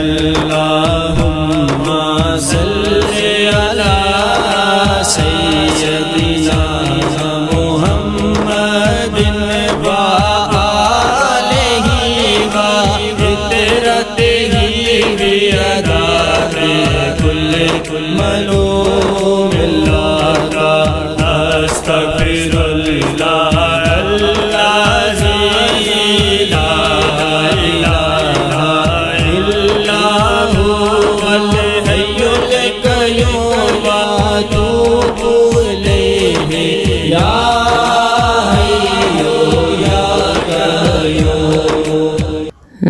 اللهم صل على سيدنا محمد وآله وعترته بعدد كل ملوم الله أستغفر الله الذي لا إله إلا هو الحي القيوم وأتوب إليه يا حي يا قيوم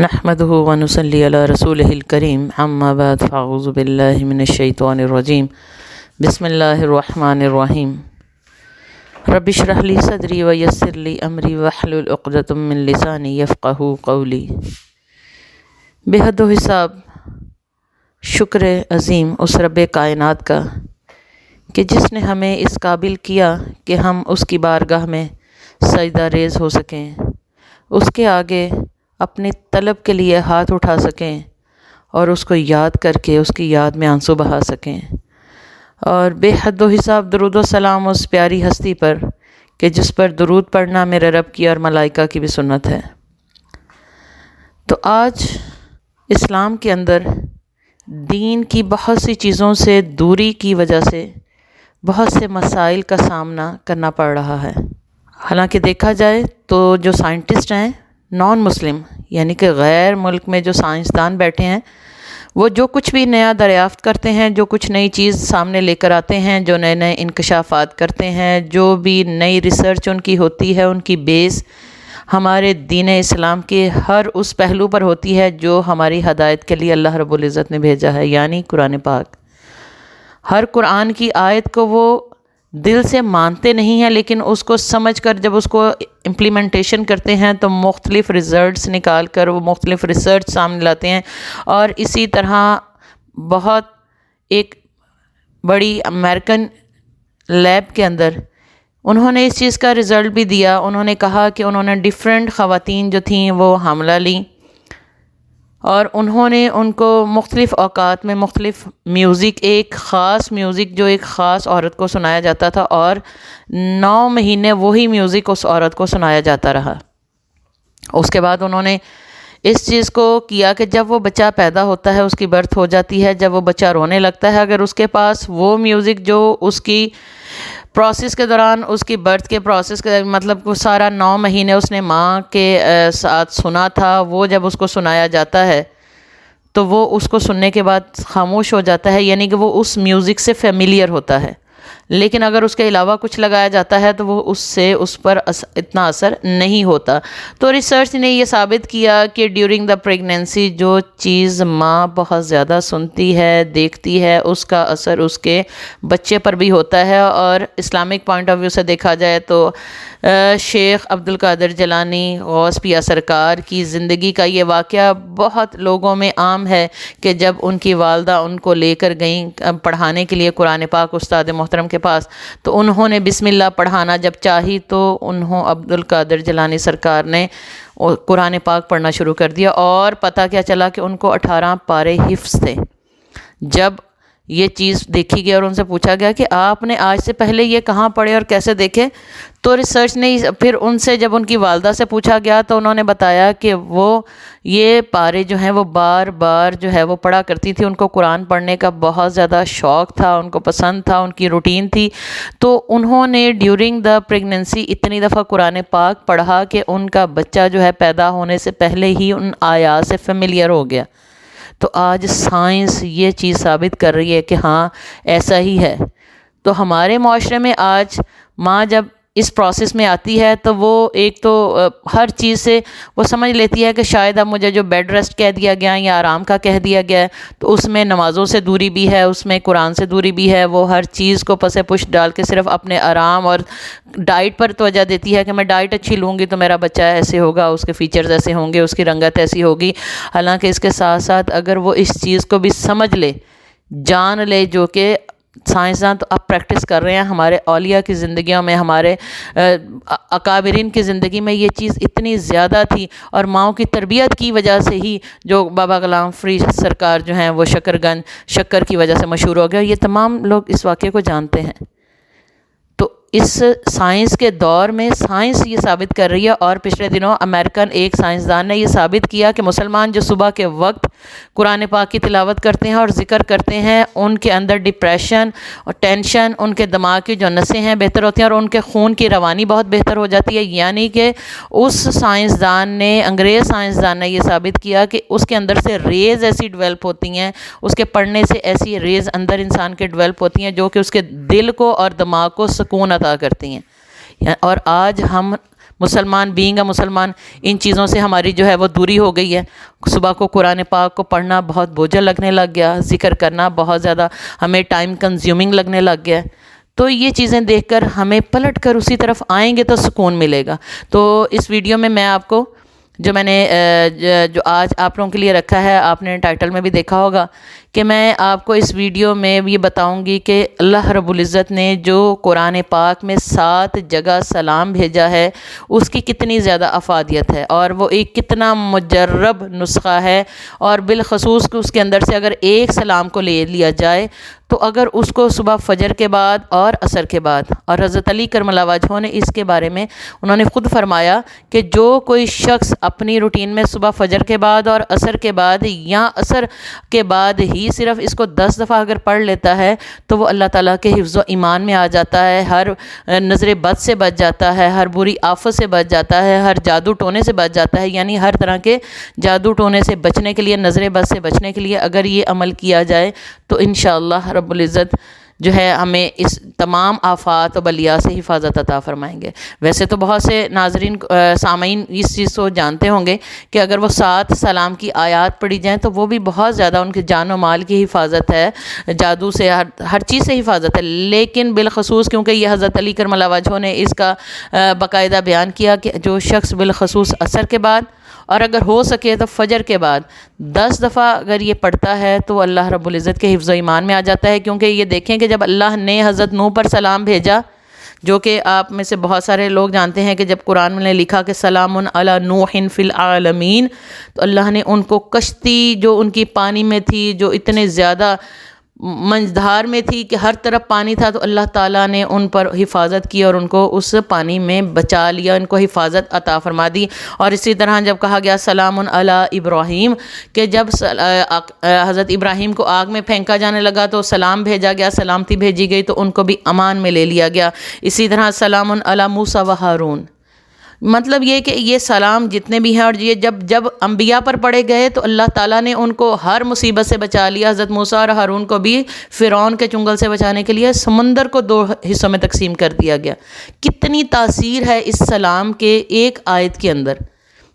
نحمده ونصلي على رسوله الكريم اما بعد فاعوذ بالله من الشيطان الرجيم بسم الله الرحمن الرحيم رب اشرح لي صدري ويسر لي امري واحلل عقدة من لساني يفقهوا قولي۔ بے حد و حساب شکر عظیم اس رب کائنات کا کہ جس نے ہمیں اس قابل کیا کہ ہم اس کی بارگاہ میں سجدہ ریز ہو سکیں، اس کے آگے اپنی طلب کے لیے ہاتھ اٹھا سکیں اور اس کو یاد کر کے اس کی یاد میں آنسو بہا سکیں، اور بے حد و حساب درود و سلام اس پیاری ہستی پر کہ جس پر درود پڑھنا میرے رب کی اور ملائکہ کی بھی سنت ہے۔ تو آج اسلام کے اندر دین کی بہت سی چیزوں سے دوری کی وجہ سے بہت سے مسائل کا سامنا کرنا پڑ رہا ہے۔ حالانکہ دیکھا جائے تو جو سائنٹسٹ ہیں نان مسلم یعنی کہ غیر ملک میں جو سائنسدان بیٹھے ہیں، وہ جو کچھ بھی نیا دریافت کرتے ہیں، جو کچھ نئی چیز سامنے لے کر آتے ہیں، جو نئے نئے انکشافات کرتے ہیں، جو بھی نئی ریسرچ ان کی ہوتی ہے، ان کی بیس ہمارے دین اسلام کے ہر اس پہلو پر ہوتی ہے جو ہماری ہدایت کے لیے اللہ رب العزت نے بھیجا ہے، یعنی قرآن پاک۔ ہر قرآن کی آیت کو وہ دل سے مانتے نہیں ہیں، لیکن اس کو سمجھ کر جب اس کو امپلیمنٹیشن کرتے ہیں تو مختلف ریزلٹس نکال کر وہ مختلف ریسرچ سامنے لاتے ہیں، اور اسی طرح بہت ایک بڑی امریکن لیب کے اندر انہوں نے اس چیز کا رزلٹ بھی دیا۔ انہوں نے کہا کہ انہوں نے ڈیفرنٹ خواتین جو تھیں وہ حاملہ لیں، اور انہوں نے ان کو مختلف اوقات میں مختلف میوزک، ایک خاص میوزک جو ایک خاص عورت کو سنایا جاتا تھا، اور 9 مہینے وہی میوزک اس عورت کو سنایا جاتا رہا۔ اس کے بعد انہوں نے اس چیز کو کیا کہ جب وہ بچہ پیدا ہوتا ہے، اس کی برتھ ہو جاتی ہے، جب وہ بچہ رونے لگتا ہے، اگر اس کے پاس وہ میوزک جو اس کی پروسیس کے دوران، اس کی برتھ کے پروسیس کے مطلب وہ سارا 9 مہینے اس نے ماں کے ساتھ سنا تھا، وہ جب اس کو سنایا جاتا ہے تو وہ اس کو سننے کے بعد خاموش ہو جاتا ہے، یعنی کہ وہ اس میوزک سے فیملیئر ہوتا ہے۔ لیکن اگر اس کے علاوہ کچھ لگایا جاتا ہے تو وہ اس پر اتنا اثر نہیں ہوتا۔ تو ریسرچ نے یہ ثابت کیا کہ ڈیورنگ دا پریگنینسی جو چیز ماں بہت زیادہ سنتی ہے، دیکھتی ہے، اس کا اثر اس کے بچے پر بھی ہوتا ہے۔ اور اسلامک پوائنٹ آف ویو سے دیکھا جائے تو شیخ عبد القادر جیلانی غوث پیا سرکار کی زندگی کا یہ واقعہ بہت لوگوں میں عام ہے کہ جب ان کی والدہ ان کو لے کر گئیں پڑھانے کے لیے قرآن پاک استاد محترم کے پاس، تو انہوں نے بسم اللہ پڑھانا جب چاہی تو عبد القادر جیلانی سرکار نے قرآن پاک پڑھنا شروع کر دیا، اور پتہ کیا چلا کہ ان کو 18 پارے حفظ تھے۔ جب یہ چیز دیکھی گئی اور ان سے پوچھا گیا کہ آپ نے آج سے پہلے یہ کہاں پڑھے اور کیسے دیکھے، تو ریسرچ نے پھر ان سے جب ان کی والدہ سے پوچھا گیا تو انہوں نے بتایا کہ وہ یہ پارے جو ہیں وہ بار بار جو ہے وہ پڑھا کرتی تھی، ان کو قرآن پڑھنے کا بہت زیادہ شوق تھا، ان کو پسند تھا، ان کی روٹین تھی۔ تو انہوں نے ڈیورنگ دا پریگننسی اتنی دفعہ قرآن پاک پڑھا کہ ان کا بچہ جو ہے پیدا ہونے سے پہلے ہی ان آیات سے فیملیئر ہو گیا۔ تو آج سائنس یہ چیز ثابت کر رہی ہے کہ ہاں ایسا ہی ہے۔ تو ہمارے معاشرے میں آج ماں جب اس پروسیس میں آتی ہے تو وہ ایک تو ہر چیز سے وہ سمجھ لیتی ہے کہ شاید اب مجھے جو بیڈ ریسٹ کہہ دیا گیا یا آرام کا کہہ دیا گیا ہے تو اس میں نمازوں سے دوری بھی ہے، اس میں قرآن سے دوری بھی ہے۔ وہ ہر چیز کو پس پش ڈال کے صرف اپنے آرام اور ڈائٹ پر توجہ دیتی ہے کہ میں ڈائٹ اچھی لوں گی تو میرا بچہ ایسے ہوگا، اس کے فیچرز ایسے ہوں گے، اس کی رنگت ایسی ہوگی۔ حالانکہ اس کے ساتھ ساتھ اگر وہ اس چیز کو بھی سمجھ لے، جان لے، جو کہ سائنسداں تو اب پریکٹس کر رہے ہیں. ہمارے اولیاء کی زندگیوں میں، ہمارے اکابرین کی زندگی میں یہ چیز اتنی زیادہ تھی، اور ماؤں کی تربیت کی وجہ سے ہی جو بابا غلام فرید سرکار جو ہیں وہ شکر کی وجہ سے مشہور ہو گئے. یہ تمام لوگ اس واقعے کو جانتے ہیں. تو اس سائنس کے دور میں سائنس یہ ثابت کر رہی ہے، اور پچھلے دنوں امریکن ایک سائنسدان نے یہ ثابت کیا کہ مسلمان جو صبح کے وقت قرآن پاک کی تلاوت کرتے ہیں اور ذکر کرتے ہیں، ان کے اندر ڈپریشن اور ٹینشن، ان کے دماغ کی جو نسیں ہیں بہتر ہوتی ہیں، اور ان کے خون کی روانی بہت بہتر ہو جاتی ہے. یعنی کہ اس سائنسدان نے، انگریز سائنسدان نے یہ ثابت کیا کہ اس کے اندر سے ریز ایسی ڈیولپ ہوتی ہیں، اس کے پڑھنے سے ایسی ریز اندر انسان کے ڈیولپ ہوتی ہیں جو کہ اس کے دل کو اور دماغ کو سکون عطا کرتی ہیں. اور آج ہم مسلمان مسلمان ان چیزوں سے ہماری جو ہے وہ دوری ہو گئی ہے. صبح کو قرآن پاک کو پڑھنا بہت بوجھل لگنے لگ گیا، ذکر کرنا بہت زیادہ ہمیں ٹائم کنزیومنگ لگنے لگ گیا. تو یہ چیزیں دیکھ کر ہمیں پلٹ کر اسی طرف آئیں گے تو سکون ملے گا. تو اس ویڈیو میں آپ کو میں نے جو آج آپ لوگوں کے لیے رکھا ہے، آپ نے ٹائٹل میں بھی دیکھا ہوگا کہ میں آپ کو اس ویڈیو میں یہ بتاؤں گی کہ اللہ رب العزت نے جو قرآن پاک میں 7 جگہ سلام بھیجا ہے اس کی کتنی زیادہ افادیت ہے، اور وہ ایک کتنا مجرب نسخہ ہے. اور بالخصوص کہ اس کے اندر سے اگر ایک سلام کو لے لیا جائے تو اگر اس کو صبح فجر کے بعد اور عصر کے بعد، اور حضرت علی کرم اللہ وجہہ نے اس کے بارے میں انہوں نے خود فرمایا کہ جو کوئی شخص اپنی روٹین میں صبح فجر کے بعد اور عصر کے بعد یا عصر کے بعد ہی صرف اس کو 10 دفعہ اگر پڑھ لیتا ہے تو وہ اللہ تعالیٰ کے حفظ و ایمان میں آ جاتا ہے، ہر نظر بد سے بچ جاتا ہے، ہر بری آفت سے بچ جاتا ہے، ہر جادو ٹونے سے بچ جاتا ہے. یعنی ہر طرح کے جادو ٹونے سے بچنے کے لیے، نظر بد سے بچنے کے لیے اگر یہ عمل کیا جائے تو انشاءاللہ رب العزت جو ہے ہمیں اس تمام آفات و بلیات سے حفاظت عطا فرمائیں گے. ویسے تو بہت سے ناظرین سامعین اس چیز کو جانتے ہوں گے کہ اگر وہ 7 سلام کی آیات پڑھی جائیں تو وہ بھی بہت زیادہ ان کی جان و مال کی حفاظت ہے، جادو سے، ہر چیز سے حفاظت ہے. لیکن بالخصوص کیونکہ یہ حضرت علی کرم اللہ وجہہ نے اس کا باقاعدہ بیان کیا کہ جو شخص بالخصوص عصر کے بعد اور اگر ہو سکے تو فجر کے بعد 10 دفعہ اگر یہ پڑھتا ہے تو اللہ رب العزت کے حفظ و ایمان میں آ جاتا ہے. کیونکہ یہ دیکھیں کہ جب اللہ نے حضرت نوح پر سلام بھیجا، جو کہ آپ میں سے بہت سارے لوگ جانتے ہیں کہ جب قرآن میں نے لکھا کہ سلام علی نوح فی العالمین، تو اللہ نے ان کو کشتی جو ان کی پانی میں تھی، جو اتنے زیادہ منجدھار میں تھی کہ ہر طرف پانی تھا، تو اللہ تعالیٰ نے ان پر حفاظت کی اور ان کو اس پانی میں بچا لیا، ان کو حفاظت عطا فرما دی. اور اسی طرح جب کہا گیا سلام علی ابراہیم، کہ جب حضرت ابراہیم کو آگ میں پھینکا جانے لگا تو سلام بھیجا گیا، سلامتی بھیجی گئی تو ان کو بھی امان میں لے لیا گیا. اسی طرح سلام علی موسیٰ و ہارون، مطلب یہ کہ یہ سلام جتنے بھی ہیں، اور یہ جب انبیاء پر پڑھے گئے تو اللہ تعالیٰ نے ان کو ہر مصیبت سے بچا لیا. حضرت موسیٰ اور ہارون کو بھی فرعون کے چنگل سے بچانے کے لیے سمندر کو 2 حصوں میں تقسیم کر دیا گیا. کتنی تاثیر ہے اس سلام کے ایک آیت کے اندر.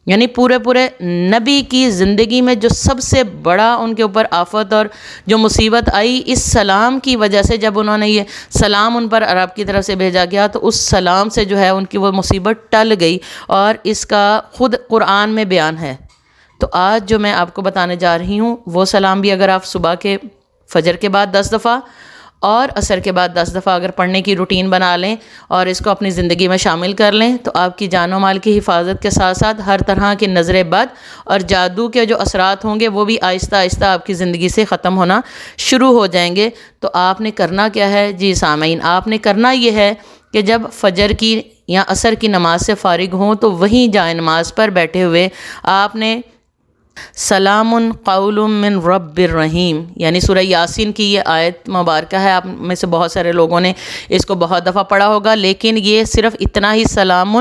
یعنی پورے نبی کی زندگی میں جو سب سے بڑا ان کے اوپر آفت اور جو مصیبت آئی، اس سلام کی وجہ سے، جب انہوں نے یہ سلام ان پر عرب کی طرف سے بھیجا گیا تو اس سلام سے جو ہے ان کی وہ مصیبت ٹل گئی، اور اس کا خود قرآن میں بیان ہے. تو آج جو میں آپ کو بتانے جا رہی ہوں وہ سلام بھی اگر آپ صبح کے فجر کے بعد 10 دفعہ اور عصر کے بعد 10 دفعہ اگر پڑھنے کی روٹین بنا لیں اور اس کو اپنی زندگی میں شامل کر لیں تو آپ کی جان و مال کی حفاظت کے ساتھ ساتھ ہر طرح کی نظر بد اور جادو کے جو اثرات ہوں گے وہ بھی آہستہ آہستہ آپ کی زندگی سے ختم ہونا شروع ہو جائیں گے. تو آپ نے کرنا کیا ہے جی سامعین، آپ نے کرنا یہ ہے کہ جب فجر کی یا عصر کی نماز سے فارغ ہوں تو وہیں جائے نماز پر بیٹھے ہوئے آپ نے سلام قول من رب الرحیم، یعنی سورہ یاسین کی یہ آیت مبارکہ ہے. آپ میں سے بہت سارے لوگوں نے اس کو بہت دفعہ پڑھا ہوگا، لیکن یہ صرف اتنا ہی سلام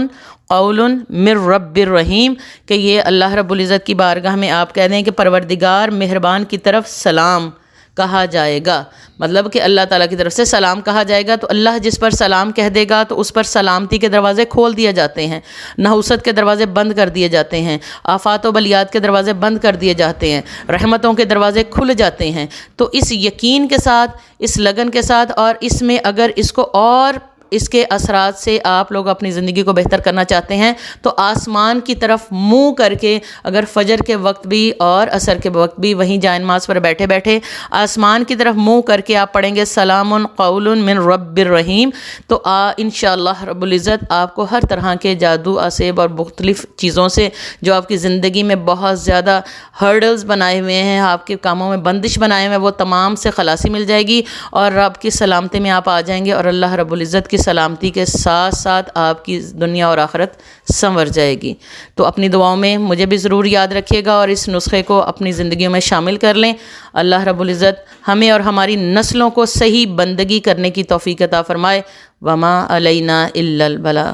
قول من رب الرحیم کہ یہ اللہ رب العزت کی بارگاہ میں آپ کہہ دیں کہ پروردگار مہربان کی طرف سلام کہا جائے گا. مطلب کہ اللہ تعالیٰ کی طرف سے سلام کہا جائے گا، تو اللہ جس پر سلام کہہ دے گا تو اس پر سلامتی کے دروازے کھول دیے جاتے ہیں، نحوست کے دروازے بند کر دیے جاتے ہیں، آفات و بلیات کے دروازے بند کر دیے جاتے ہیں، رحمتوں کے دروازے کھل جاتے ہیں. تو اس یقین کے ساتھ، اس لگن کے ساتھ، اور اس میں اگر اس کو اور اس کے اثرات سے آپ لوگ اپنی زندگی کو بہتر کرنا چاہتے ہیں تو آسمان کی طرف منہ کر کے، اگر فجر کے وقت بھی اور عصر کے وقت بھی وہیں جائے نماز پر بیٹھے بیٹھے آسمان کی طرف منہ کر کے آپ پڑھیں گے سلام قول من رب الرحیم، تو انشاءاللہ رب العزت آپ کو ہر طرح کے جادو، اسیب اور مختلف چیزوں سے جو آپ کی زندگی میں بہت زیادہ ہرڈلز بنائے ہوئے ہیں، آپ کے کاموں میں بندش بنائے ہوئے ہیں، وہ تمام سے خلاصی مل جائے گی اور رب کی سلامتی میں آپ آ جائیں گے، اور اللہ رب العزت کی سلامتی کے ساتھ ساتھ آپ کی دنیا اور آخرت سنور جائے گی۔ تو اپنی دعاؤں میں مجھے بھی ضرور یاد رکھیے گا اور اس نسخے کو اپنی زندگیوں میں شامل کر لیں۔ اللہ رب العزت ہمیں اور ہماری نسلوں کو صحیح بندگی کرنے کی توفیق عطا فرمائے۔ وما علینا الا البلاغ۔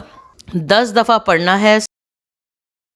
10 دفعہ پڑھنا ہے۔